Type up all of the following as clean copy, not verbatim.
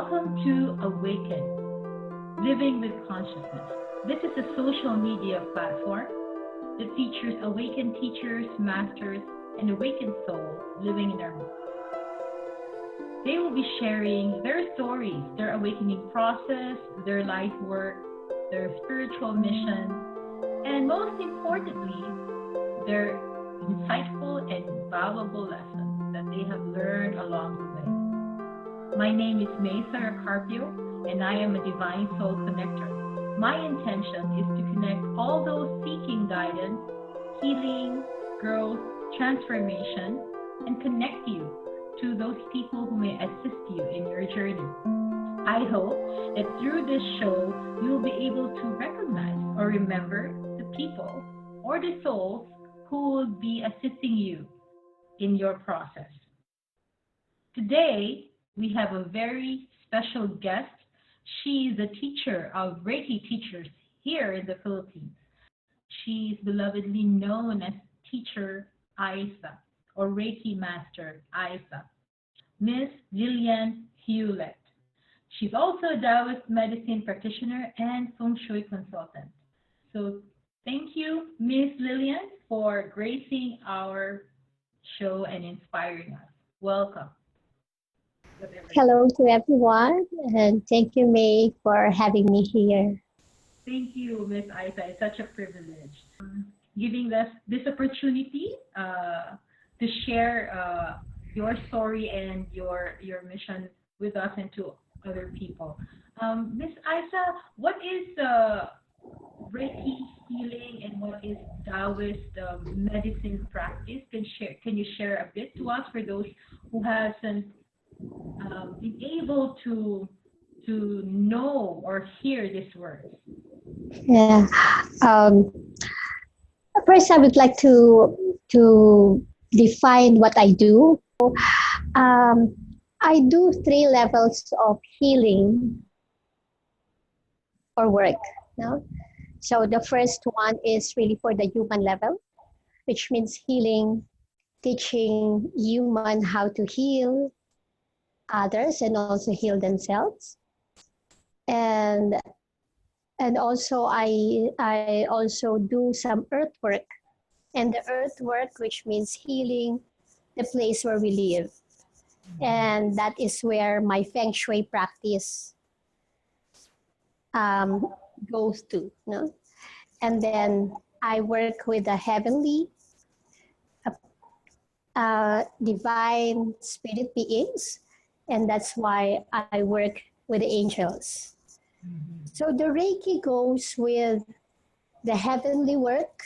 Welcome to Awaken, Living with Consciousness. This is a social media platform that features awakened teachers, masters, and awakened souls living in their homes. They will be sharing their stories, their awakening process, their life work, their spiritual mission, and most importantly, their insightful and valuable lessons that they have learned along the way. My name is Mesa Carpio, and I am a Divine Soul Connector. My intention is to connect all those seeking guidance, healing, growth, transformation, and connect you to those people who may assist you in your journey. I hope that through this show, you will be able to recognize or remember the people or the souls who will be assisting you in your process. Today, we have a very special guest. She is a teacher of Reiki teachers here in the Philippines. She is belovedly known as Teacher Isa or Reiki Master Isa, Miss Lilian Hewlett. She's also a Taoist medicine practitioner and feng shui consultant. So thank you, Miss Lilian, for gracing our show and inspiring us. Welcome. Hello to everyone, and thank you, May, for having me here. Thank you, Miss Isa. It's such a privilege giving us this opportunity to share your story and your mission with us and to other people. Miss Isa, what is Reiki healing and what is Taoist medicine practice? Can you share a bit to us for those who hasn't been able to know or hear these words? Yeah. First, I would like to define what I do. I do 3 levels of healing or work. No? So the first one is really for the human level, which means healing, teaching human how to heal others and also heal themselves. And also I also do some earth work, and the earth work, which means healing the place where we live. And that is where my feng shui practice goes to. No? And then I work with the heavenly divine spirit beings, and that's why I work with the angels. So the Reiki goes with the heavenly work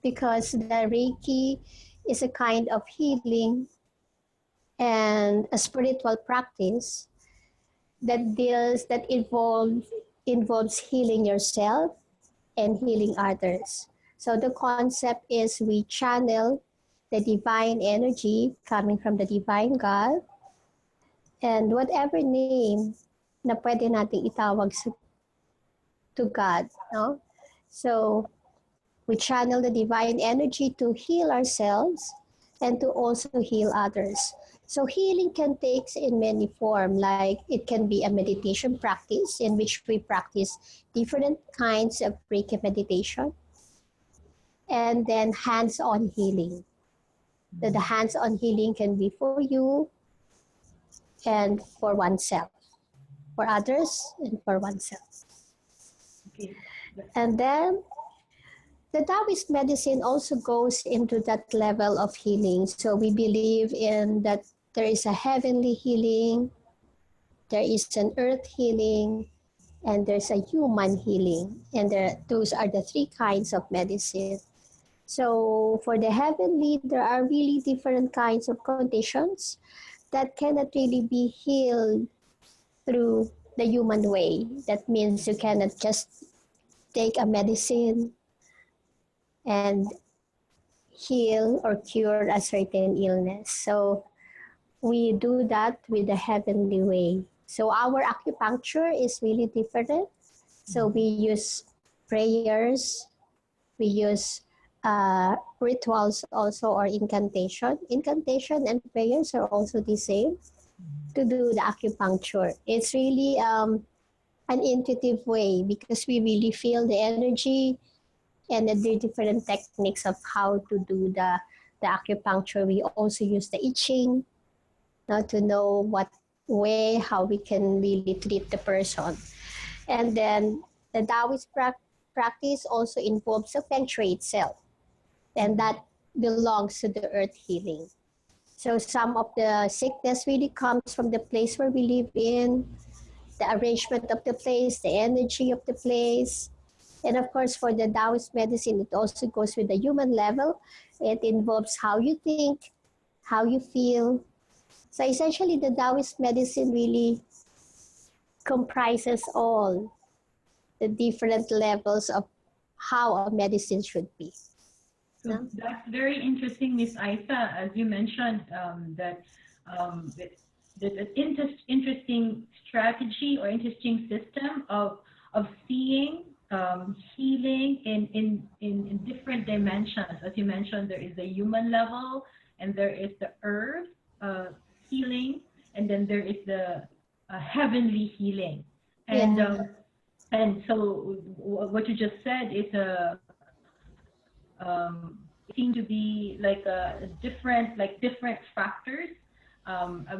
because the Reiki is a kind of healing and a spiritual practice that involves healing yourself and healing others. So the concept is we channel the divine energy coming from the divine God, and whatever name na pwede nating itawag to God, no? So we channel the divine energy to heal ourselves and to also heal others. So healing can take in many forms, like it can be a meditation practice in which we practice different kinds of Reiki meditation, and then hands-on healing. The hands-on healing can be for you and for oneself, for others and for oneself. Okay. And then the Taoist medicine also goes into that level of healing. So we believe in that there is a heavenly healing, there is an earth healing, and there's a human healing. And those are the 3 kinds of medicine. So for the heavenly, there are really different kinds of conditions that cannot really be healed through the human way. That means you cannot just take a medicine and heal or cure a certain illness. So we do that with the heavenly way. So our acupuncture is really different. So we use prayers, we use rituals also, or incantation. Incantation and prayers are also the same. to do the acupuncture. It's really an intuitive way because we really feel the energy and the different techniques of how to do the acupuncture. We also use the itching to know what way, how we can really treat the person. And then the Taoist practice also involves the Feng Shui itself, and that belongs to the earth healing. So some of the sickness really comes from the place where we live in, the arrangement of the place, the energy of the place. And of course, for the Taoist medicine, it also goes with the human level. It involves how you think, how you feel. So essentially, the Taoist medicine really comprises all the different levels of how a medicine should be. So that's very interesting, Miss Isa, as you mentioned that an interesting strategy or interesting system of seeing healing in different dimensions. As you mentioned, there is the human level, and there is the earth healing, and then there is the heavenly healing. And Yeah. and so what you just said is it seemed to be like a different factors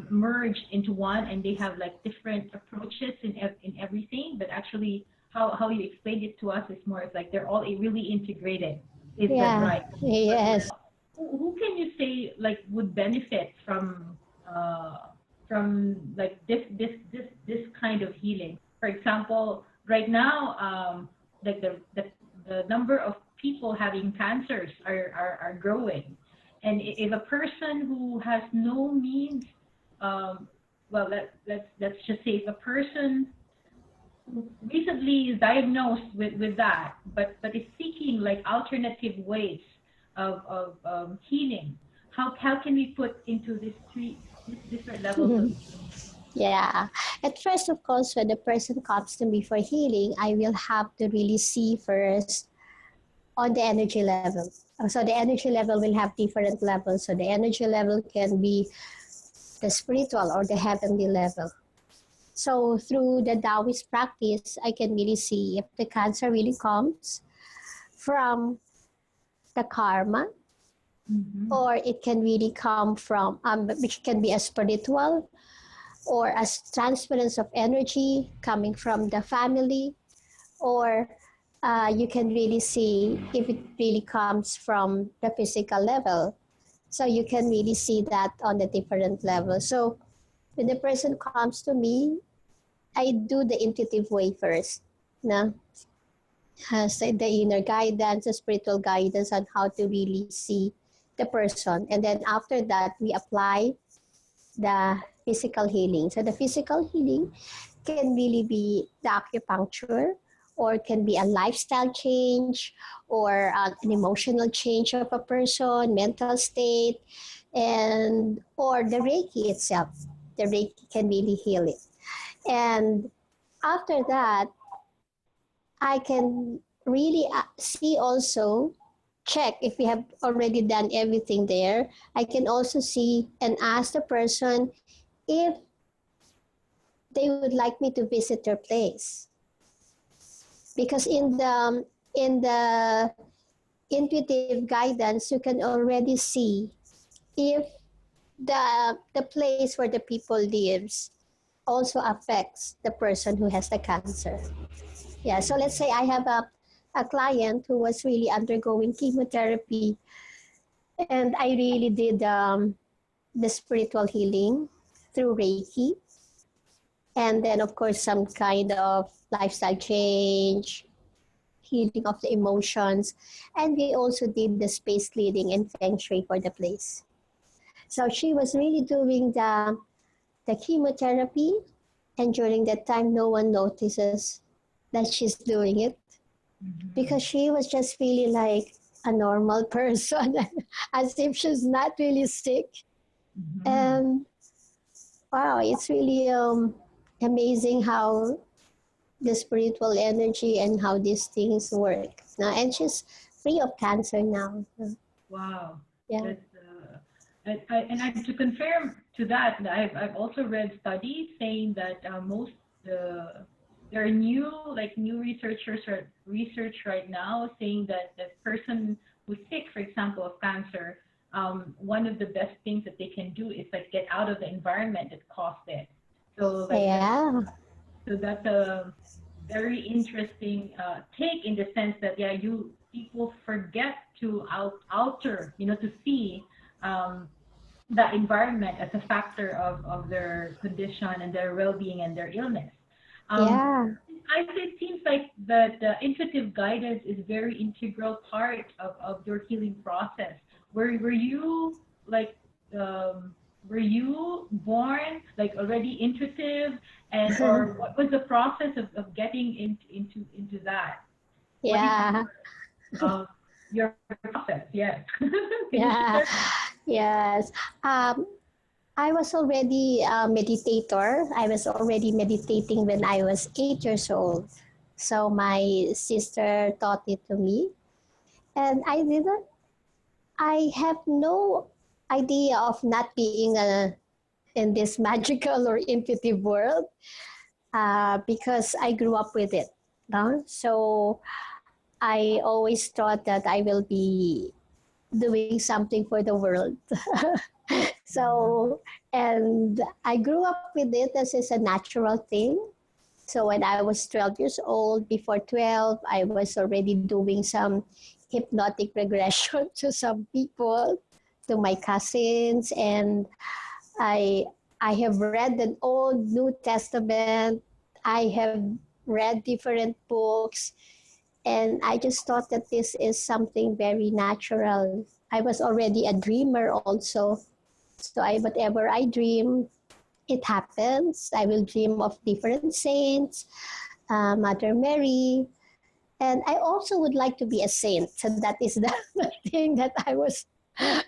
merged into one, and they have like different approaches in everything. But actually, how you explained it to us is more of like they're all really integrated. Is that Yeah. right? Yes. Who can you say like would benefit from like this kind of healing? For example, right now, like the number of people having cancers are growing, and if a person who has no means, well, let's just say if a person recently is diagnosed with that, but is seeking like alternative ways of healing. How can we put into these different levels of healing? Yeah. At first, of course, when the person comes to me for healing, I will have to really see first on the energy level. So the energy level will have different levels. So the energy level can be the spiritual or the heavenly level. So through the Taoist practice, I can really see if the cancer really comes from the karma, Mm-hmm. or it can really come from, which can be a spiritual or as transference of energy coming from the family, or you can really see if it really comes from the physical level. So you can really see that on the different levels. So when the person comes to me, I do the intuitive way first. No? Has the inner guidance, the spiritual guidance on how to really see the person. And then after that, we apply the physical healing. So the physical healing can really be the acupuncture, or can be a lifestyle change, or an emotional change of a person, mental state, and or the Reiki itself. The Reiki can really heal it. And after that, I can really see also, check if we have already done everything there. I can also see and ask the person if they would like me to visit their place. Because in the intuitive guidance, you can already see if the place where the people lives also affects the person who has the cancer. Yeah, so let's say I have a client who was really undergoing chemotherapy, and I really did the spiritual healing through Reiki, and then of course some kind of lifestyle change, healing of the emotions, and we also did the space cleaning and feng shui for the place. So she was really doing the chemotherapy, and during that time no one notices that she's doing it, Mm-hmm. because she was just really like a normal person, as if she's not really sick. Mm-hmm. And wow, it's really amazing how the spiritual energy and how these things work now. And she's free of cancer now. Wow, Yeah. that's To confirm to that, I've also read studies saying that most the there are new research right now saying that the person who's sick, for example, of cancer, one of the best things that they can do is like get out of the environment that caused it. So like Yeah. that's a very interesting take in the sense that yeah, you people forget to alter, to see um, the environment as a factor of their condition and their well-being and their illness. Um, Yeah. it seems like the intuitive guidance is very integral part of your healing process. Were you like um, were you born like already intuitive, and or what was the process of getting into that? What is Yeah. your process? Yes. Can you Yeah. share? Yes. Um, I was already a meditator. I was already meditating when I was 8 years old. So my sister taught it to me. And I have no idea of not being in this magical or intuitive world because I grew up with it. No? So I always thought that I will be doing something for the world. So, and I grew up with it as is a natural thing. So when I was 12 years old, before 12, I was already doing some hypnotic regression to some people, to my cousins, and I I have read the Old New Testament. I have read different books, and I just thought that this is something very natural. I was already a dreamer also. So whatever I dream, it happens. I will dream of different saints, Mother Mary, and I also would like to be a saint. So that is the thing that I was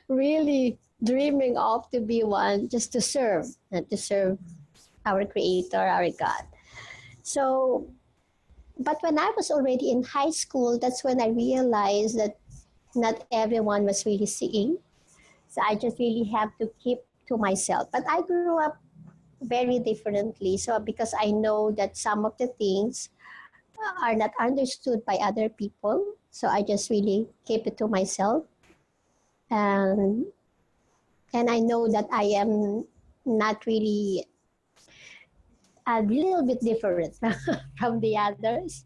really dreaming of, to be one, just to serve, and to serve our Creator, our God. So, but when I was already in high school, that's when I realized that not everyone was really seeing. So I just really have to keep to myself. But I grew up very differently. So because I know that some of the things are not understood by other people, so I just really keep it to myself. And and I know that I am not really a little bit different from the others.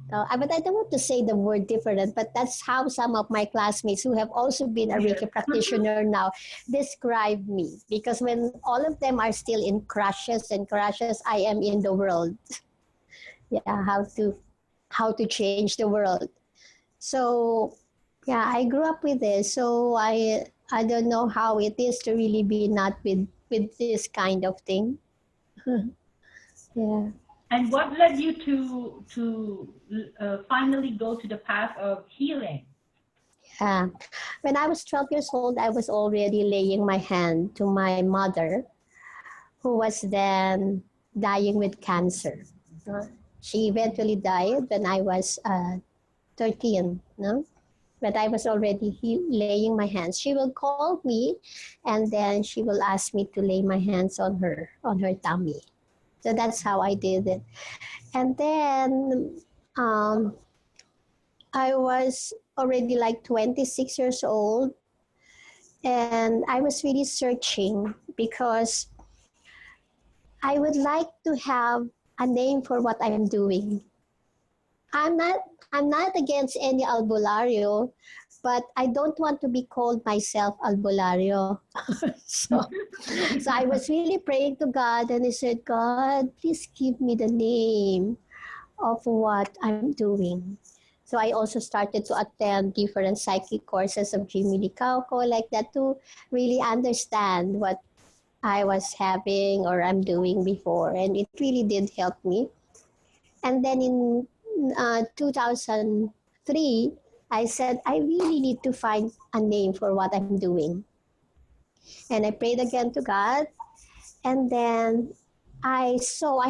But I don't want to say the word different, but that's how some of my classmates who have also been a Yes. Reiki practitioner now describe me. Because when all of them are still in crushes and crushes, I am in the world. Yeah, how to change the world. So yeah, I grew up with this. So I don't know how it is to really be not with this kind of thing. Yeah. And what led you to finally go to the path of healing? Yeah. When I was 12 years old, I was already laying my hand to my mother, who was then dying with cancer. She eventually died when I was 13. No? But I was already laying my hands. She will call me, and then she will ask me to lay my hands on her tummy. So that's how I did it. And then um, I was already like 26 years old, and I was really searching because I would like to have a name for what I'm doing. I'm not I'm not against any albulario, but I don't want to be called myself albulario. so so I was really praying to God, and I said, God, please give me the name of what I'm doing. So I also started to attend different psychic courses of Jimmy Licauco, like that, to really understand what I was having or I'm doing before. And it really did help me. And then in 2003, I said, I really need to find a name for what I'm doing. And I prayed again to God. And then I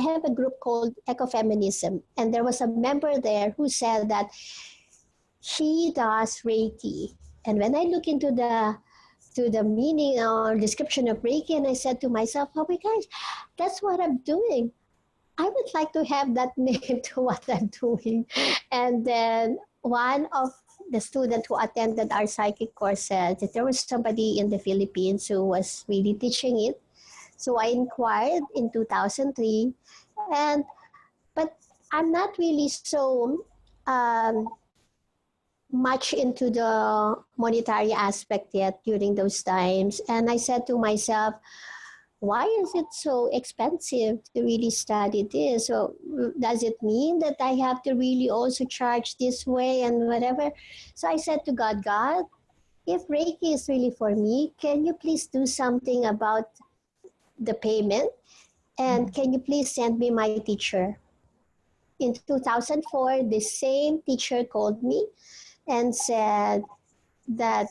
have a group called Ecofeminism. And there was a member there who said that she does Reiki. And when I look into to the meaning or description of Reiki, and I said to myself, oh my gosh, that's what I'm doing. I would like to have that name to what I'm doing. And then one of the students who attended our psychic course said that there was somebody in the Philippines who was really teaching it. So I inquired in 2003, and but I'm not really so much into the monetary aspect yet during those times. And I said to myself, why is it so expensive to really study this? So does it mean that I have to really also charge this way and whatever? So I said to God, God, if Reiki is really for me, can you please do something about the payment? And can you please send me my teacher? In 2004, the same teacher called me and said that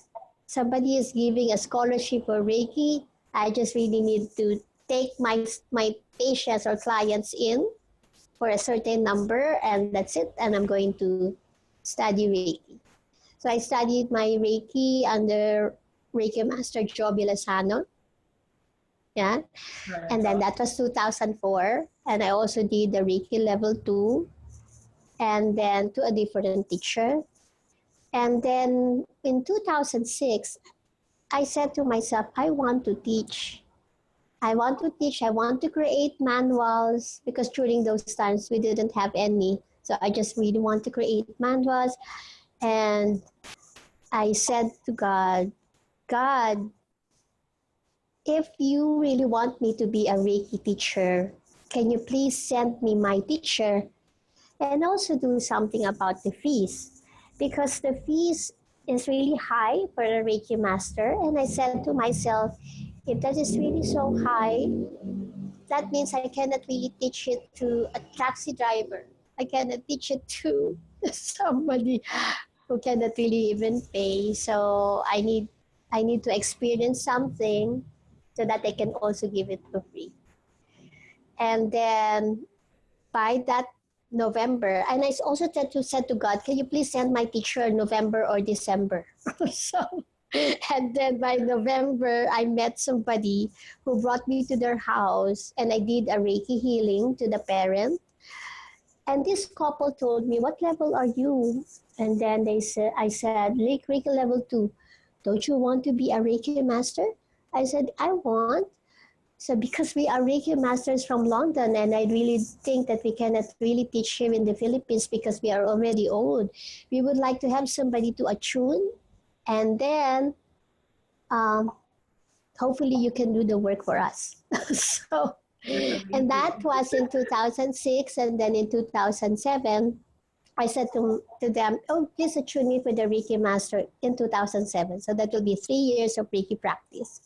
somebody is giving a scholarship for Reiki. I just really need to take my patients or clients in for a certain number, and that's it. And I'm going to study Reiki. So I studied my Reiki under Reiki Master Joby Lozano. Yeah. Right. And then that was 2004. And I also did the Reiki level 2, and then to a different teacher. And then in 2006, I said to myself, I want to teach. I want to teach. I want to create manuals, because during those times we didn't have any. So I just really want to create manuals. And I said to God, God, if you really want me to be a Reiki teacher, can you please send me my teacher, and also do something about the fees? Because the fees is really high for a Reiki master. And I said to myself, if that is really so high, that means I cannot really teach it to a taxi driver. I cannot teach it to somebody who cannot really even pay. So I need to experience something so that I can also give it for free. And then by that November, and I also said to God, can you please send my teacher in November or December? So, and then by November, I met somebody who brought me to their house, and I did a Reiki healing to the parent. And this couple told me, what level are you? And then I said, Reiki level 2. Don't you want to be a Reiki master? I said, I want. So because we are Reiki masters from London, and I really think that we cannot really teach here in the Philippines because we are already old, we would like to have somebody to attune, and then hopefully you can do the work for us. So, and that was in 2006, and then in 2007, I said to them, oh, please attune me for the Reiki master in 2007. So that will be 3 years of Reiki practice.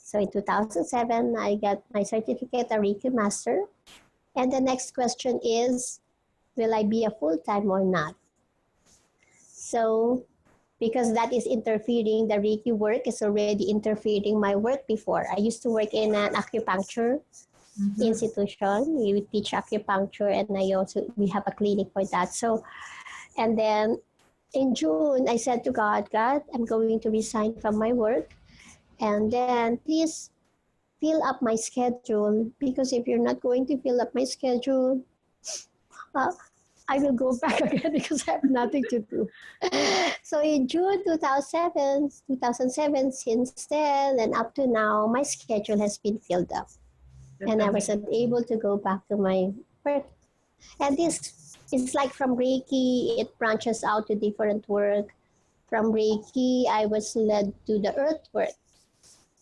So in 2007, I got my certificate, a Reiki master. And the next question is, will I be a full-time or not? So because that is interfering, the Reiki work is already interfering my work before. I used to work in an acupuncture institution. We teach acupuncture, and we have a clinic for that. So, and then in June, I said to God, God, I'm going to resign from my work. And then please fill up my schedule, because if you're not going to fill up my schedule, I will go back again because I have nothing to do. So in June 2007, since then and up to now, my schedule has been filled up. And I was unable to go back to my work. And this is like from Reiki, it branches out to different work. From Reiki, I was led to the earth work.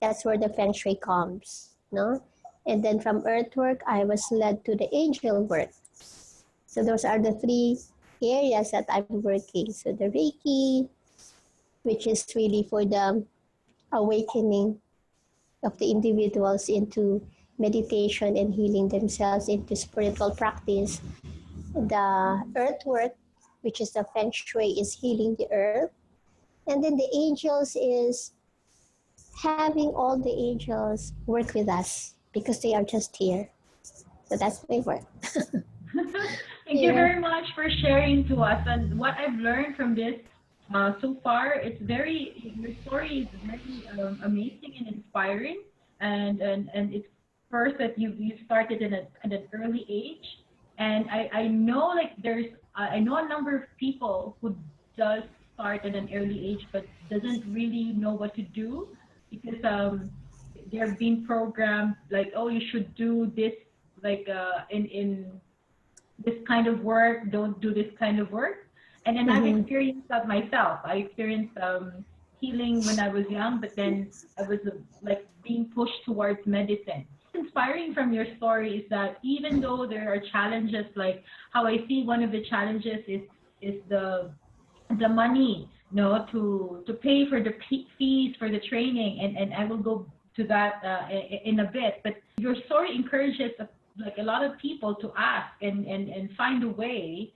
That's where the Feng Shui comes, no? And then from earthwork, I was led to the angel work. So those are the 3 areas that I'm working. So the Reiki, which is really for the awakening of the individuals into meditation and healing themselves into spiritual practice. The earthwork, which is the Feng Shui, is healing the earth. And then the angels is having all the angels work with us because they are just here. So that's my work. Thank you very much for sharing to us. And what I've learned from this So far, your story is very amazing and inspiring, and it's first that you started at an early age, and I know like I know a number of people who does start at an early age but doesn't really know what to do because they're being programmed like, oh, you should do this, like in this kind of work, don't do this kind of work. And then I've Mhm. experienced that myself. I experienced healing when I was young, but then I was like being pushed towards medicine. Inspiring from your story is that even though there are challenges, like how I see one of the challenges is the money, no, to pay for the fees for the training, and I will go to that in a bit. But your story encourages like a lot of people to ask and find a way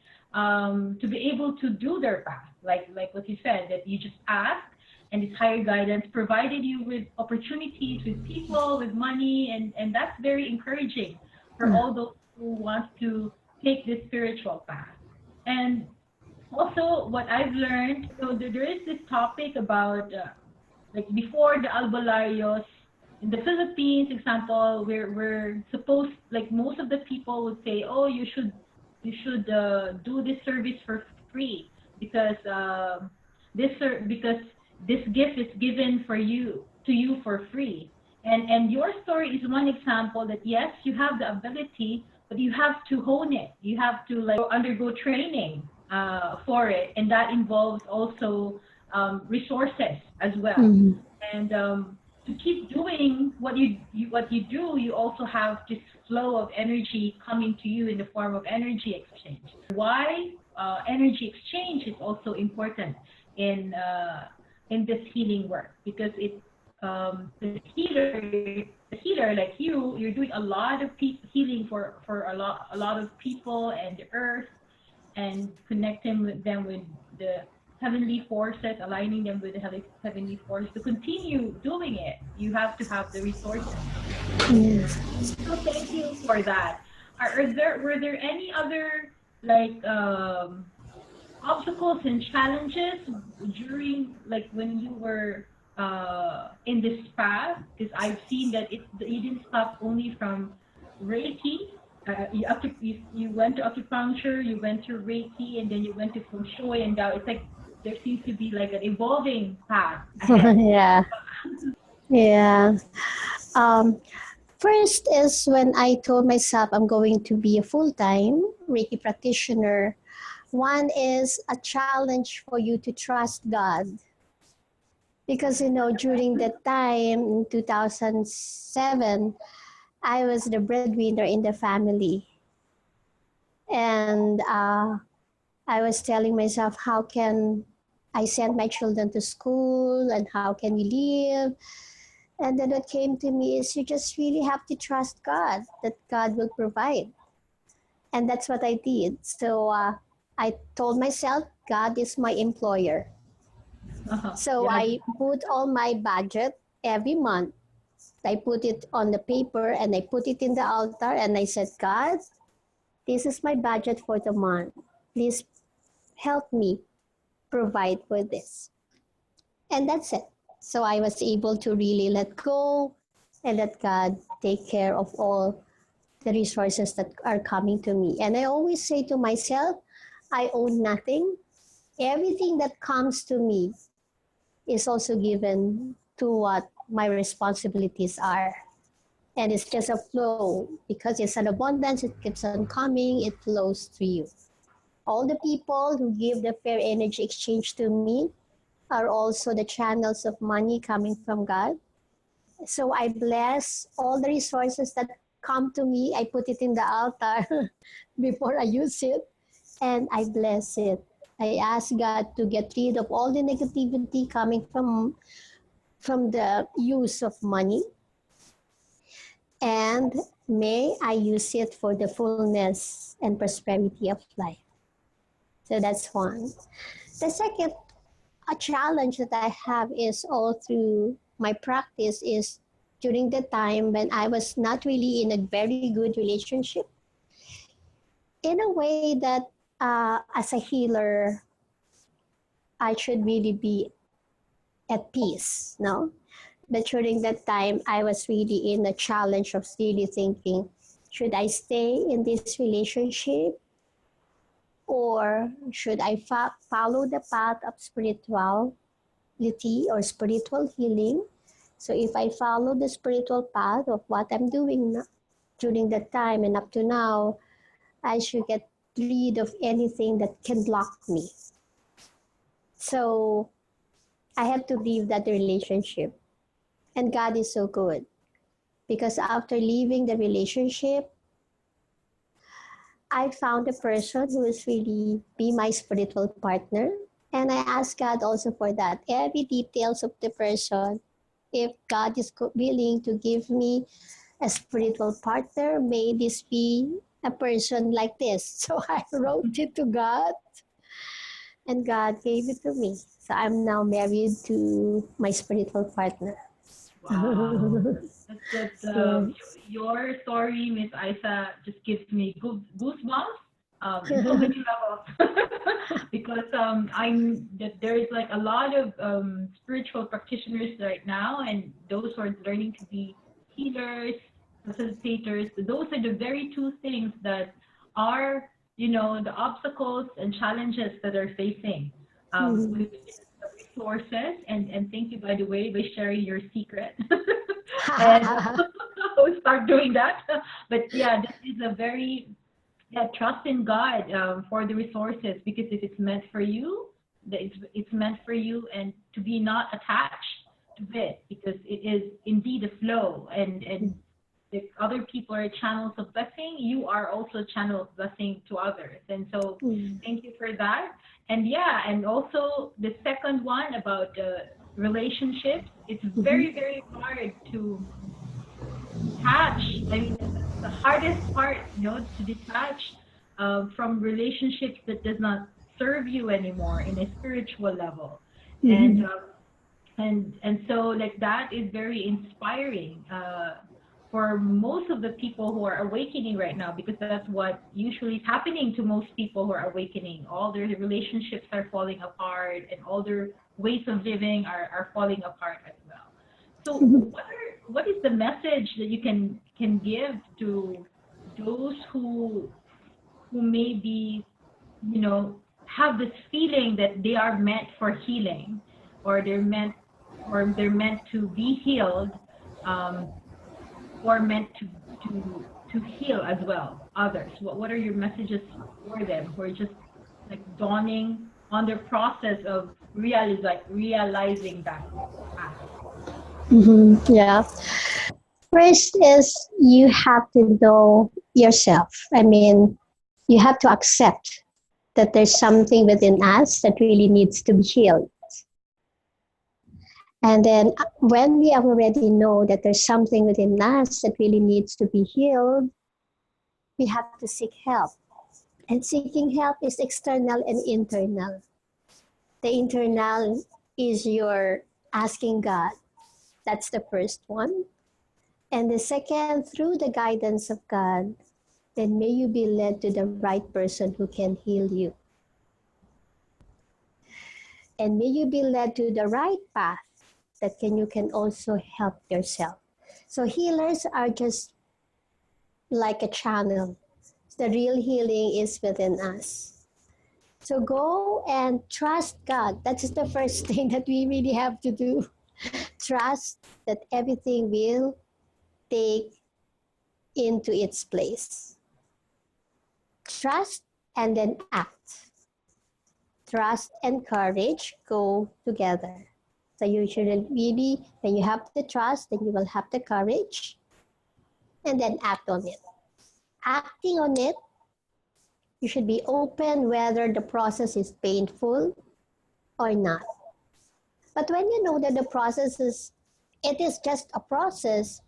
to be able to do their path, like what you said, that you just ask and this higher guidance provided you with opportunities, with people, with money, and that's very encouraging for all those who want to take this spiritual path. And also what I've learned, so there is this topic about like before the albalarios in the Philippines, example, we're supposed, like most of the people would say, oh, you should do this service for free because because this gift is given for you to you for free. And your story is one example that yes, you have the ability, but you have to hone it. You have to like undergo training for it, and that involves also resources as well. Mhm. And to keep doing what you do, you also have this flow of energy coming to you in the form of energy exchange. Why energy exchange is also important in uh, in this healing work because it the healer like you're doing a lot of healing for a lot of people and the earth, and connecting with them with the heavenly forces, aligning them with the heavenly forces. To continue doing it, you have to have the resources. Yes. So thank you for that. Are there were there any other like obstacles and challenges during like when you were in this path? Because I've seen that you didn't stop only from Reiki. You went to acupuncture, you went to Reiki, and then you went to feng shui, and now it's like there seems to be like an evolving path ahead. Yeah. Yeah. Um, First is when I told myself I'm going to be a full-time Reiki practitioner. One is a challenge for you to trust God. Because, during that time in 2007, I was the breadwinner in the family. And I was telling myself, how can I send my children to school and how can we live? And then what came to me is you just really have to trust God, that God will provide. And that's what I did. So I told myself, God is my employer. So Yeah. I put all my budget every month. I put it on the paper and I put it in the altar and I said, God, this is my budget for the month. Please help me provide for this. And that's it. So I was able to really let go and let God take care of all the resources that are coming to me. And I always say to myself, I own nothing. Everything that comes to me is also given to what my responsibilities are. And it's just a flow because it's an abundance, it keeps on coming, it flows through you. All the people who give the fair energy exchange to me are also the channels of money coming from God. So I bless all the resources that come to me. I put it in the altar before I use it, and I bless it. I ask God to get rid of all the negativity coming from the use of money, and may I use it for the fullness and prosperity of life. So that's one. The second a challenge that I have is all through my practice is during the time when I was not really in a very good relationship. In a way that as a healer, I should really be at peace, no? But during that time, I was really in a challenge of really thinking, should I stay in this relationship or should I follow the path of spirituality or spiritual healing? So if I follow the spiritual path of what I'm doing during that time and up to now, I should get rid of anything that can block me. So I had to leave that relationship. And God is so good because after leaving the relationship, I found a person who is really be my spiritual partner. And I asked God also for that. Every details of the person, if God is willing to give me a spiritual partner, may this be a person like this. So I wrote it to God and God gave it to me. So I'm now married to my spiritual partner. Wow. That's Yeah. your story, Miss Isa, just gives me goosebumps in so many levels because I'm that there is like a lot of spiritual practitioners right now, and those who are learning to be healers, facilitators. Those are the very two things that are, the obstacles and challenges that are facing Mhm. with the resources. And thank you, by the way, by sharing your secret. And we'll start doing that. But yeah, this is a very, yeah, trust in God for the resources, because if it's meant for you, it's meant for you, and to be not attached to it, because it is indeed a flow, and if other people are channels of blessing, you are also a channel of blessing to others. And so Mm. thank you for that. And yeah, and also the second one about relationships, it's Mhm. very, very hard to detach. I mean, the hardest part, to detach from relationships that does not serve you anymore in a spiritual level. And Mhm. and so like that is very inspiring for most of the people who are awakening right now, because that's what usually is happening to most people who are awakening. All their relationships are falling apart, and all their ways of living are falling apart as well. So what is the message that you can give to those who may be, have this feeling that they are meant for healing, or they're meant to be healed, um, or meant to heal as well others? What are your messages for them who are just like dawning on their process of realizing that path? Mhm. Yeah. First is you have to know yourself. I mean, you have to accept that there's something within us that really needs to be healed. And then when we already know that there's something within us that really needs to be healed, we have to seek help. And seeking help is external and internal. The internal is your asking God. That's the first one. And the second, through the guidance of God, then may you be led to the right person who can heal you. And may you be led to the right path that you can also help yourself. So healers are just like a channel. The real healing is within us. So go and trust God. That's the first thing that we really have to do. Trust that everything will take into its place. Trust and then act. Trust and courage go together. So you shouldn't really, when you have the trust, then you will have the courage and then act on it. Acting on it, you should be open whether the process is painful or not. But when you know that it is just a process,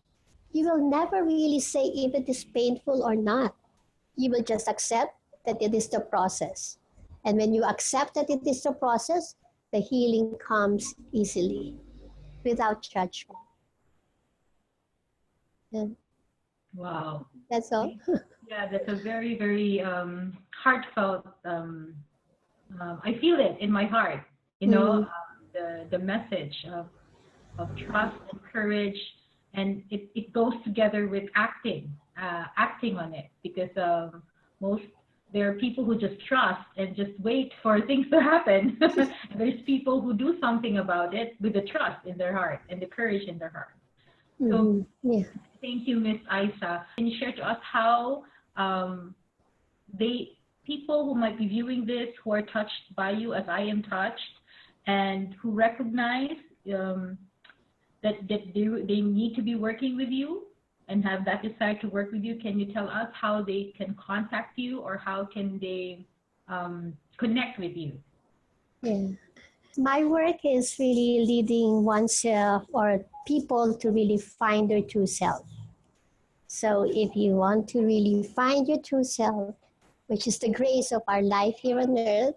you will never really say if it is painful or not. You will just accept that it is the process. And when you accept that it is the process, the healing comes easily without judgment. And Wow. that's all. Yeah, that's a very, very heartfelt. I feel it in my heart. you know, Mm. the message of trust and courage, and it goes together with acting on it, because most there are people who just trust and just wait for things to happen. And there's people who do something about it with the trust in their heart and the courage in their heart. So Mm-hmm. Yeah. thank you, Miss Isa. Can you share to us how um, they people who might be viewing this, who are touched by you as I am touched, and who recognize um, that they need to be working with you and have that desire to work with you? Can you tell us how they can contact you, or how can they connect with you? Yeah. My work is really leading oneself or people to really find their true self. So if you want to really find your true self, which is the grace of our life here on earth,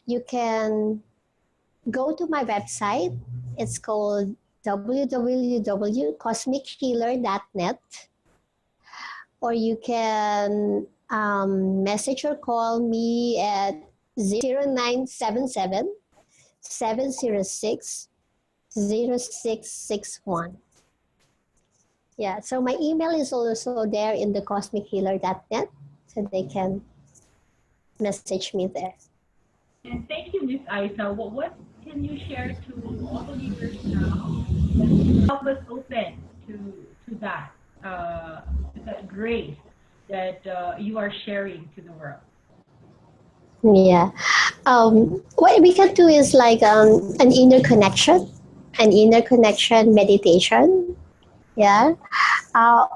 you can go to my website. It's called www.cosmichealer.net, or you can message or call me at 0977 706 0661. Yeah, so my email is also there in the cosmichealer.net, so they can message me there. And thank you, Miss Isa. What can you share to all the viewers now that will help us open to that grace that you are sharing to the world? Yeah. What we can do is like an inner connection meditation. Yeah.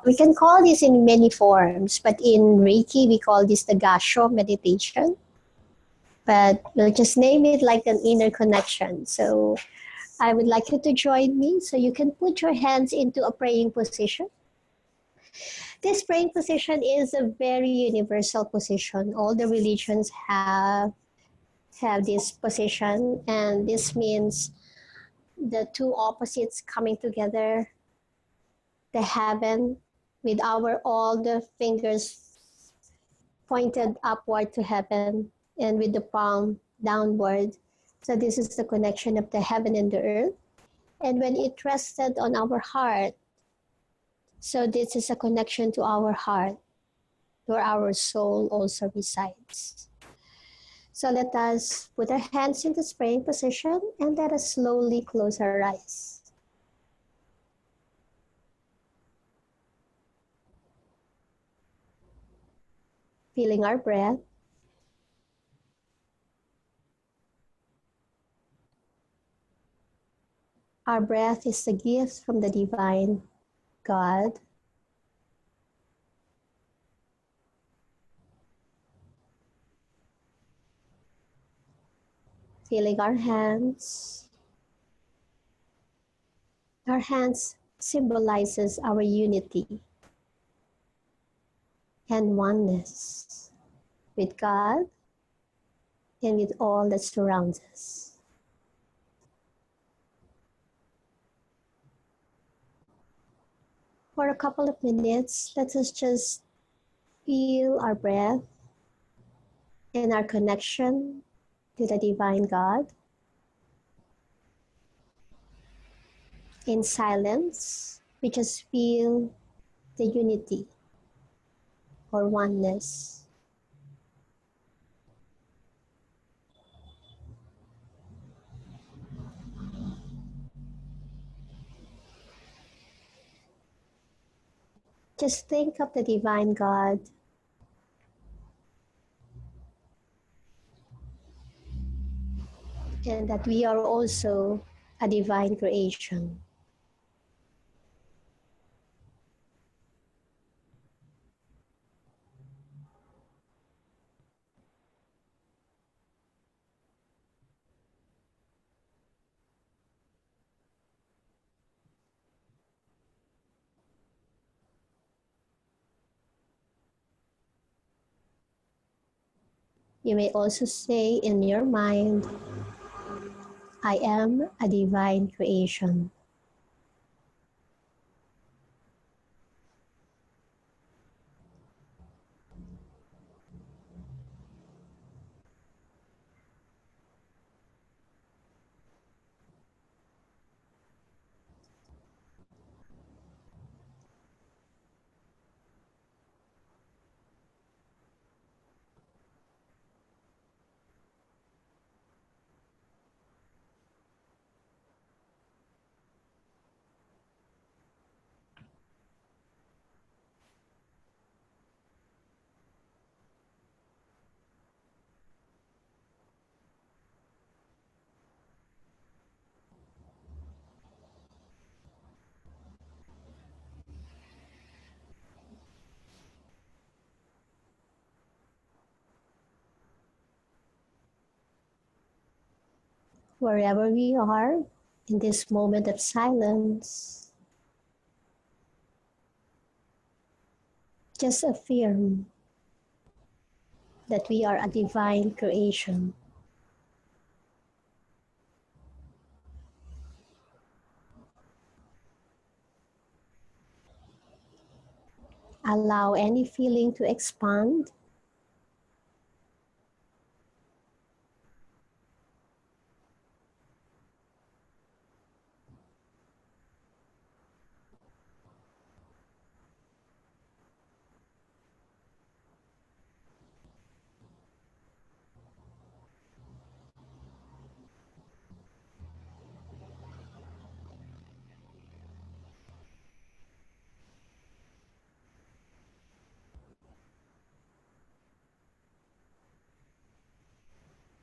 We can call this in many forms, but in Reiki, we call this the Gasho meditation. But we'll just name it like an inner connection. So I would like you to join me. So you can put your hands into a praying position. This praying position is a very universal position. All the religions have this position, and this means the two opposites coming together, the heaven with our all the fingers pointed upward to heaven and with the palm downward. So this is the connection of the heaven and the earth. And when it rested on our heart, so this is a connection to our heart, where our soul also resides. So let us put our hands in the praying position and let us slowly close our eyes. Feeling our breath. Our breath is a gift from the divine God. Feeling our hands. Our hands symbolizes our unity and oneness with God and with all that surrounds us. For a couple of minutes, let us just feel our breath and our connection to the divine God. In silence, we just feel the unity or oneness. Just think of the divine God and that we are also a divine creation. You may also say in your mind, I am a divine creation. wherever we are in this moment of silence, just affirm that we are a divine creation. Allow any feeling to expand.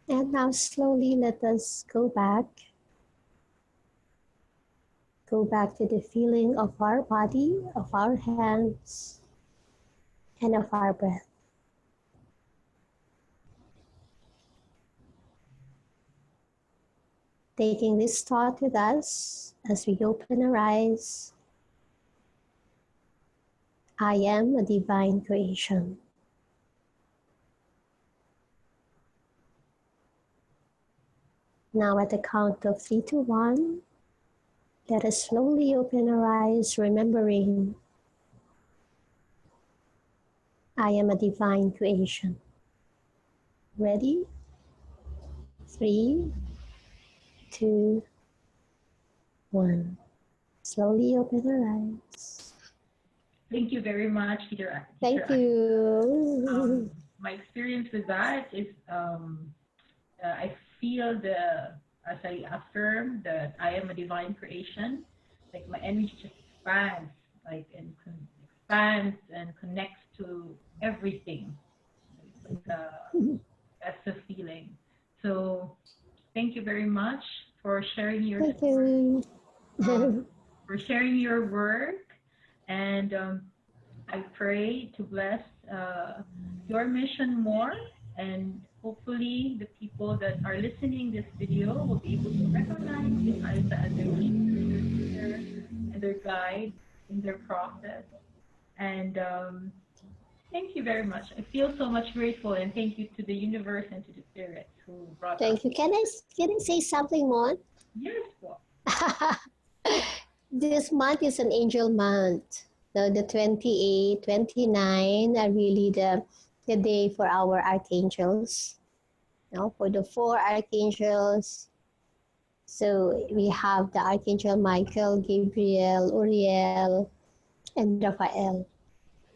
And now slowly let us go back. Go back to the feeling of our body, of our hands, and of our breath. Taking this thought with us as we open our eyes. I am a divine creation. Now at the count of 3 to 1, let us slowly open our eyes, remembering I am a divine creation. Ready? 3, 2, 1. Slowly open our eyes. Thank you very much, Teacher. Thank you. My experience with that is I feel as I affirm that I am a divine creation, like my energy just expands, expands and connects to everything. That's the feeling. So thank you very much for sharing your Thank you. For sharing your work, and I pray to bless your mission more, and hopefully the people that are listening this video will be able to recognize Isa as their leader and their guide in their process. And thank you very much. I feel so much grateful, and thank you to the universe and to the spirits who brought Thank us. you. Can I say something more? Yes, well. This month is an angel month. So the 28, 29 are really the day for our archangels. For the 4 archangels. So we have the Archangel Michael, Gabriel, Uriel, and Raphael.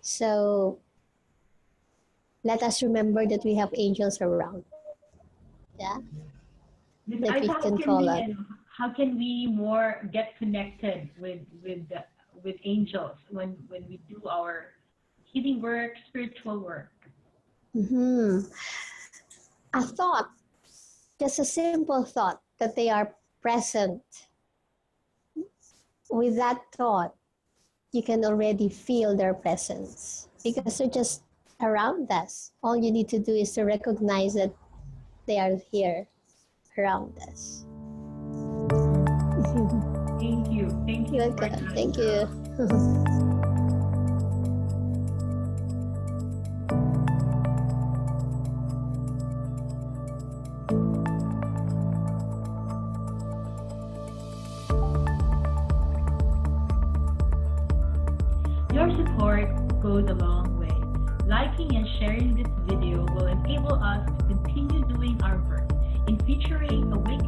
So let us remember that we have angels around. Yeah. That we can call up. How can we more get connected with angels when we do our healing work, spiritual work? A thought, just a simple thought that they are present. With that thought, you can already feel their presence because they're just around us. All you need to do is to recognize that they are here around us. Thank you. Thank you. You're welcome. Thank you. Your support goes a long way. Liking and sharing this video will enable us to continue doing our work in featuring awakening